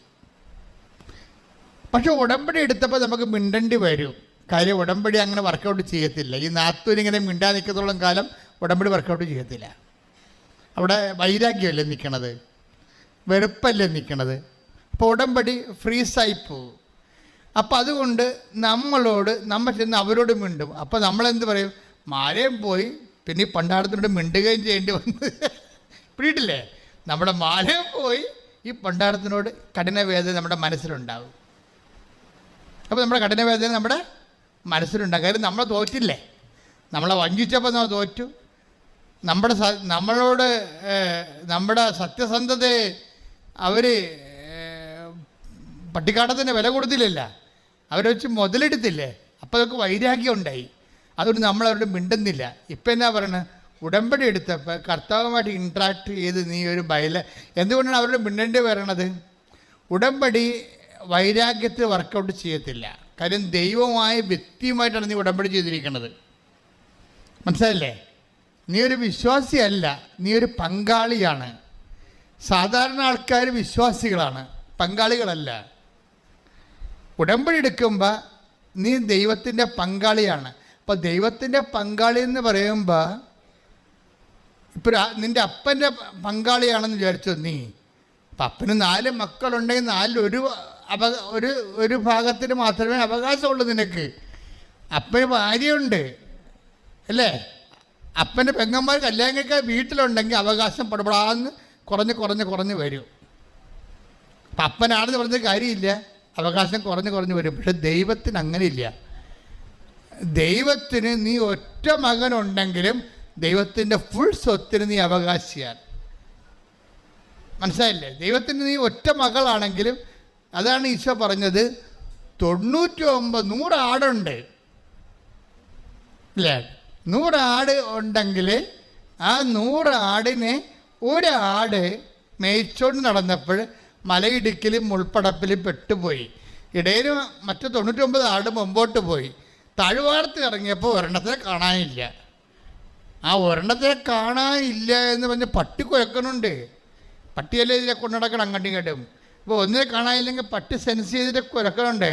പക്ഷെ ഉടമ്പടി എടുത്തപ്പോൾ നമുക്ക് മിണ്ടേണ്ടി വരും. കാര്യം ഉടമ്പടി അങ്ങനെ വർക്കൗട്ട് ചെയ്യത്തില്ല. ഈ നാത്തൂരിങ്ങനെ മിണ്ടാ നിൽക്കത്തോളം കാലം ഉടമ്പടി വർക്കൗട്ട് ചെയ്യത്തില്ല. അവിടെ വൈരാഗ്യമല്ലേ നിൽക്കണത്, വെറുപ്പല്ലേ നിൽക്കണത്. അപ്പോൾ ഉടമ്പടി ഫ്രീസായി പോകും. അപ്പം അതുകൊണ്ട് നമ്മൾ ചെന്ന് അവരോട് മിണ്ടും. അപ്പോൾ നമ്മളെന്ത് പറയും? മാലയും പോയി, പിന്നെ ഈ പണ്ടാരത്തിനോട് മിണ്ടുകയും ചെയ്യേണ്ടി വന്ന് പിടിയിട്ടില്ലേ? നമ്മുടെ മാലയും പോയി, ഈ പണ്ടാരത്തിനോട് കഠിനവേദന നമ്മുടെ മനസ്സിലുണ്ടാവും. അപ്പോൾ നമ്മുടെ കഠിനവേദന നമ്മുടെ മനസ്സിലുണ്ടാകും. കാര്യം നമ്മളെ തോറ്റില്ലേ, നമ്മളെ വഞ്ചിച്ചപ്പോൾ നമ്മൾ തോറ്റു. നമ്മളോട് നമ്മുടെ സത്യസന്ധതയെ അവർ പട്ടിക്കാടത്തിന് വില കൊടുത്തില്ലല്ല, അവരെ വെച്ച് മുതലെടുത്തില്ലേ. അപ്പോൾ അതൊക്കെ വൈരാഗ്യം ഉണ്ടായി. അതുകൊണ്ട് നമ്മളവരോട് മിണ്ടുന്നില്ല. ഇപ്പം എന്നാ പറയണത്? ഉടമ്പടി എടുത്തപ്പോൾ കർത്താവുമായിട്ട് ഇൻട്രാക്ട് ചെയ്ത് നീ ഒരു എന്തുകൊണ്ടാണ് അവരോട് മിണ്ടേണ്ടി വരണത്? ഉടമ്പടി വൈരാഗ്യത്തിൽ വർക്കൗട്ട് ചെയ്യത്തില്ല. കാര്യം ദൈവമായ വ്യക്തിയുമായിട്ടാണ് നീ ഉടമ്പടി ചെയ്തിരിക്കുന്നത്. മനസ്സിലായില്ലേ? നീ ഒരു വിശ്വാസിയല്ല, നീ ഒരു പങ്കാളിയാണ്. സാധാരണ ആൾക്കാർ വിശ്വാസികളാണ്, പങ്കാളികളല്ല. ഉടമ്പടി എടുക്കുമ്പോൾ നീ ദൈവത്തിൻ്റെ പങ്കാളിയാണ്. അപ്പോൾ ദൈവത്തിൻ്റെ പങ്കാളി എന്ന് പറയുമ്പോൾ ഇപ്പോൾ നിൻ്റെ അപ്പൻ്റെ പങ്കാളിയാണെന്ന് വിചാരിച്ചോ നീ. അപ്പം അപ്പന് 4 മക്കളുണ്ടെങ്കിൽ 4 ഒരു ഭാഗത്തിന് മാത്രമേ അവകാശമുള്ളൂ നിനക്ക്. അപ്പന് ഭാര്യയുണ്ട് അല്ലേ? അപ്പൻ്റെ പെങ്ങന്മാർ കല്യാണം കഴിക്കാൻ വീട്ടിലുണ്ടെങ്കിൽ അവകാശം പടപടാന്ന് കുറഞ്ഞ് വരും. അപ്പം അപ്പനാണെന്ന് പറഞ്ഞ കാര്യമില്ല, അവകാശം കുറഞ്ഞ് വരും. പക്ഷെ ദൈവത്തിന് അങ്ങനെയില്ല. ദൈവത്തിന് നീ ഒറ്റ മകനുണ്ടെങ്കിലും ദൈവത്തിൻ്റെ ഫുൾ സ്വത്തിന് നീ അവകാശിയാണ്. മനസ്സിലായില്ലേ? ദൈവത്തിന് നീ ഒറ്റ മകളാണെങ്കിലും, അതാണ് ഈശോ പറഞ്ഞത്, 99 ആടുണ്ട് അല്ലേ? 100 ആട് ഉണ്ടെങ്കിൽ ആ 100 ആടിനെ ഒരാട് മേയിച്ചോണ്ട് നടന്നപ്പോൾ മലയിടുക്കിലും മുൾപ്പടപ്പിലും പെട്ടുപോയി. ഇടയിൽ മറ്റു 99 ആട് മുമ്പോട്ട് പോയി. താഴ്വാരത്ത് ഇറങ്ങിയപ്പോൾ ഒരെണ്ണത്തിനെ കാണാനില്ല. ആ ഒരെണ്ണത്തിനെ കാണാനില്ല എന്ന് പറഞ്ഞ് പട്ടി കുഴക്കണുണ്ട്. പട്ടിയല്ലേ ഇതിനെ കൊണ്ടു നടക്കണം അങ്ങോട്ടും ഇങ്ങോട്ടും. ഇപ്പോൾ ഒന്നിനെ കാണാനില്ലെങ്കിൽ പട്ടി സെൻസ് ചെയ്തിട്ട് കുഴക്കണുണ്ട്.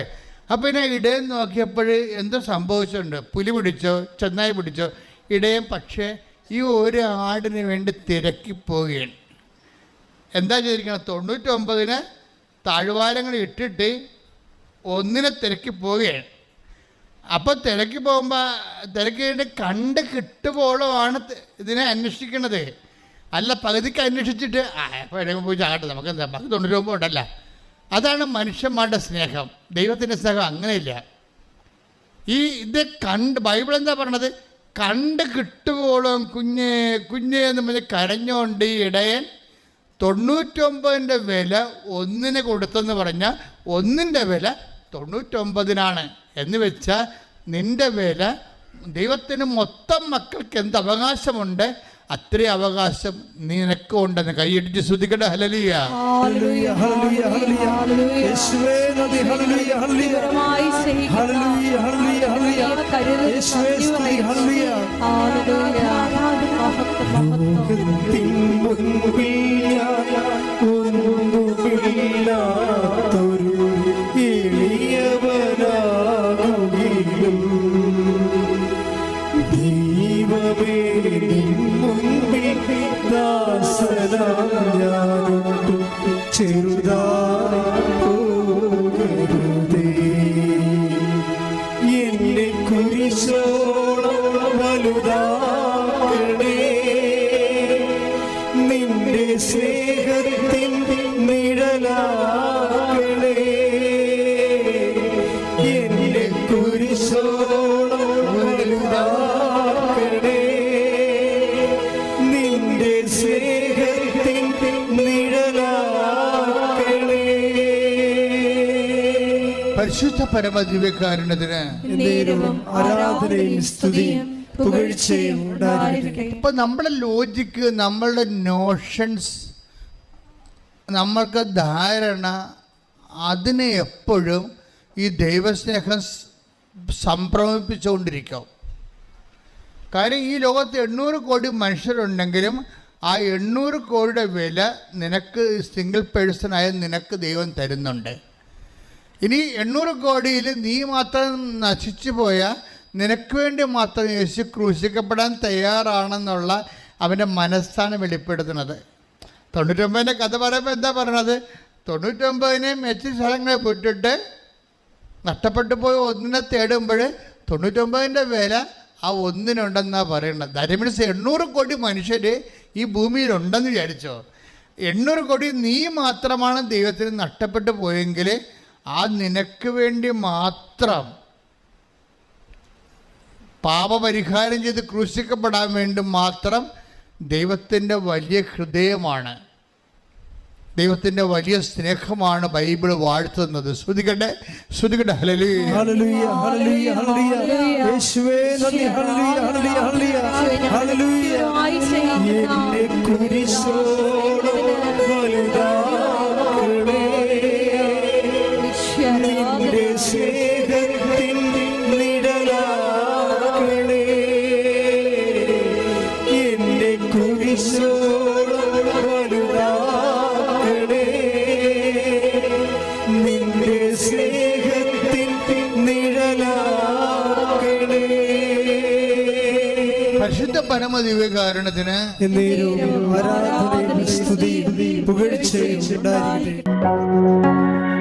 അപ്പോൾ ഇതിനെ ഇടയിൽ നോക്കിയപ്പോൾ എന്തോ സംഭവിച്ചിട്ടുണ്ട്. പുലി പിടിച്ചോ ചെന്നായി പിടിച്ചോ ഇടയും. പക്ഷേ ഈ ഒരു ആടിന് വേണ്ടി തിരക്കിപ്പോവുകയാണ്. എന്താ ചെയ്തിരിക്കണം? 99 താഴ്വാരങ്ങൾ ഇട്ടിട്ട് ഒന്നിനെ തിരക്കി പോവുകയാണ്. അപ്പോൾ തിരക്കി തിരക്കിയിട്ട് കണ്ട് കിട്ടുമ്പോഴാണ് ഇതിനെ അന്വേഷിക്കണത്. അല്ല പകുതിക്ക് അന്വേഷിച്ചിട്ട് അപ്പോൾ എവിടെയെങ്കിലും പോയി ചാകട്ടെ, നമുക്ക് എന്താ 99 ഉണ്ടല്ല. അതാണ് മനുഷ്യന്മാരുടെ സ്നേഹം. ദൈവത്തിൻ്റെ സ്നേഹം അങ്ങനെയില്ല. ഇത് ബൈബിൾ എന്താ പറയണത്? കണ്ട് കിട്ടുമ്പോഴും കുഞ്ഞേ എന്ന് പറഞ്ഞ് കരഞ്ഞുകൊണ്ട് ഈ ഇടയൻ 99ൻ്റെ വില 1 കൊടുത്തെന്ന് പറഞ്ഞാൽ 1ൻ്റെ വില 99 എന്ന് വെച്ചാൽ നിൻ്റെ വില ദൈവത്തിന് മൊത്തം മക്കൾക്ക് എന്ത് അവകാശമുണ്ട് അത്രയും അവകാശം നിനക്കും ഉണ്ടെന്ന് കൈയിടിച്ച് ശ്രദ്ധിക്കട്ടെ. ഹല്ലേലൂയ, ഹല്ലേലൂയ, ഹല്ലേലൂയ, ഹല്ലേലൂയ. യേശുവേ നന്ദി, ഹല്ലേലൂയ, ഹല്ലേലൂയ. ഹല്ലേലൂയ, ഹല്ലേലൂയ, ഹല്ലേലൂയ. യേശുവേ സ്തുതി, ഹല്ലേലൂയ. ലോകത്തിൻ മുൻപിൽ ഞാൻ ഒന്നുമില്ലാത്തൊരു എളിയവനാകുകയും ദൈവമേ നിൻ മുൻപിൽ ദാസനാം ഞാനൊട്ടും ചെറുതായി പോകരുതേ. എന്നെ കുരിശോളം വലുതാക്കണേ, നിന്റെ സ്നേഹത്തിൻ നിഴലാക്കണേ. എന്നെ കുരിശോളം വലുതാക്കണേ, നിന്റെ സ്നേഹത്തിൻ നിഴലാക്കണേ. പരിശുദ്ധ പരമദിവ്യകാരുണ്യത്തിന് ആരാധനയും സ്തുതിയും പുകഴ്ചയും ഉണ്ടായിരിക്കട്ടെ. ഇപ്പം നമ്മുടെ ലോജിക്ക്, നമ്മളുടെ നോഷൻസ്, നമ്മൾക്ക് ധാരണ, അതിനെ എപ്പോഴും ഈ ദൈവസ്നേഹം സംഭ്രമിപ്പിച്ചുകൊണ്ടിരിക്കും. കാര്യം ഈ ലോകത്ത് 800 കോടി മനുഷ്യരുണ്ടെങ്കിലും ആ 800 കോടിയുടെ വില നിനക്ക് സിംഗിൾ പേഴ്സണായ നിനക്ക് ദൈവം തരുന്നുണ്ട്. ഇനി 800 കോടിയിൽ നീ മാത്രം നശിച്ചു പോയാൽ നിനക്ക് വേണ്ടി മാത്രം യേശു ക്രൂശിക്കപ്പെടാൻ തയ്യാറാണെന്നുള്ള അവൻ്റെ മനസ്സാണ് വെളിപ്പെടുത്തുന്നത്. 99 കഥ പറയുമ്പോൾ എന്താ പറയണത്? 99 മെച്ച സ്ഥലങ്ങളെ വിട്ടിട്ട് നഷ്ടപ്പെട്ടു പോയി ഒന്നിനെ തേടുമ്പോൾ 99 വില ആ ഒന്നിനുണ്ടെന്നാണ് പറയുന്നത്. ദാറ്റ് മീൻസ് 800 കോടി മനുഷ്യർ ഈ ഭൂമിയിലുണ്ടെന്ന് വിചാരിച്ചോ. 800 കോടി നീ മാത്രമാണ് ദൈവത്തിന് നഷ്ടപ്പെട്ടു പോയെങ്കിൽ ആ നിനക്ക് വേണ്ടി മാത്രം പാപപരിഹാരം ചെയ്ത് ക്രൂശിക്കപ്പെടാൻ വേണ്ടി മാത്രം ദൈവത്തിൻ്റെ വലിയ ഹൃദയമാണ്, ദൈവത്തിൻ്റെ വലിയ സ്നേഹമാണ് ബൈബിൾ വാഴ്ത്തുന്നത്. ശ്രുതികട്ടെ ശ്രുതികട്ടെ. ഹല്ലേലൂയ ഹല്ലേലൂയ ഹല്ലേലൂയ ഹല്ലേലൂയ യേശുവേ നന്ദി. ഹല്ലേലൂയ ഹല്ലേലൂയ ഹല്ലേലൂയ ഹല്ലേലൂയ. എന്റെ കുരിശോളം വലുതാക്കണേ, നിന്റെ സ്നേഹത്തിൻ നിഴലാക്കണേ. എന്റെ കുരിശോളം വലുതാക്കണേ, നിന്റെ സ്നേഹത്തിൻ നിഴലാക്കണേ. പരിശുദ്ധ പരമദിവ്യകാരുണ്യത്തിന് എന്നേരവും ആരാധനയും സ്തുതിയും പുകഴ്ചയും ഉണ്ടായിരിക്കട്ടെ.